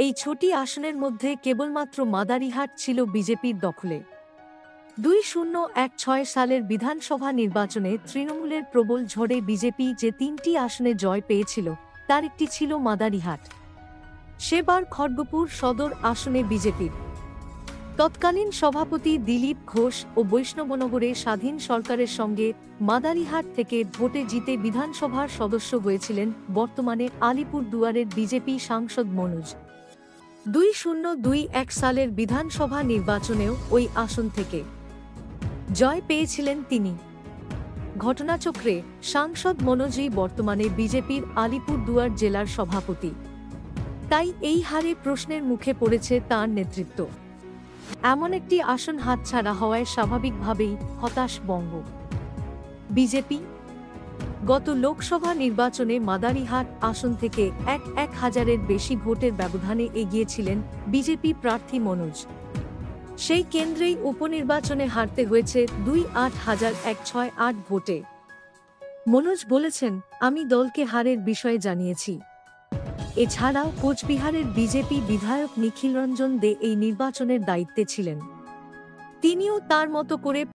এই ছটি আসনের মধ্যে কেবলমাত্র মাদারিহাট ছিল বিজেপির দখলে। 2016 সালের বিধানসভা নির্বাচনে তৃণমূলের প্রবল ঝড়ে বিজেপি যে 3টি আসনে জয় পেয়েছিল তার একটি ছিল মাদারিহাট। সেবার খড়গপুর সদর আসনে বিজেপির তৎকালীন সভাপতি দিলীপ ঘোষ ও বৈষ্ণবনগরে স্বাধীন সরকারের সঙ্গে মাদারিহাট থেকে ভোটে জিতে বিধানসভার সদস্য হয়েছিলেন বর্তমানে আলিপুরদুয়ারের বিজেপি সাংসদ মনোজ। 2021 সালের বিধানসভা নির্বাচনেও ওই আসন থেকে জয় পেয়েছিলেন তিনি। ঘটনাচক্রে সাংসদ মনোজই বর্তমানে বিজেপির আলিপুরদুয়ার জেলার সভাপতি। তাই এই হারে প্রশ্নের মুখে পড়েছে তাঁর নেতৃত্ব। এমন একটি আসন হাতছাড়া হওয়ায় স্বাভাবিকভাবেই হতাশ বঙ্গ বিজেপি। গত লোকসভা নির্বাচনে মাদারিহাট আসন থেকে 1,000-এর বেশি ভোটের ব্যবধানে এগিয়েছিলেন বিজেপি প্রার্থী মনোজ। সেই কেন্দ্রেই উপনির্বাচনে হারতে হয়েছে 2,8,168 ভোটে। মনোজ বলেছেন, আমি দলকে হারের বিষয়ে জানিয়েছি। এছাড়াও কোচবিহারের বিজেপি বিধায়ক নিখিল রঞ্জন দে এই নির্বাচনের দায়িত্বে ছিলেন। তিনিও তার মতো করে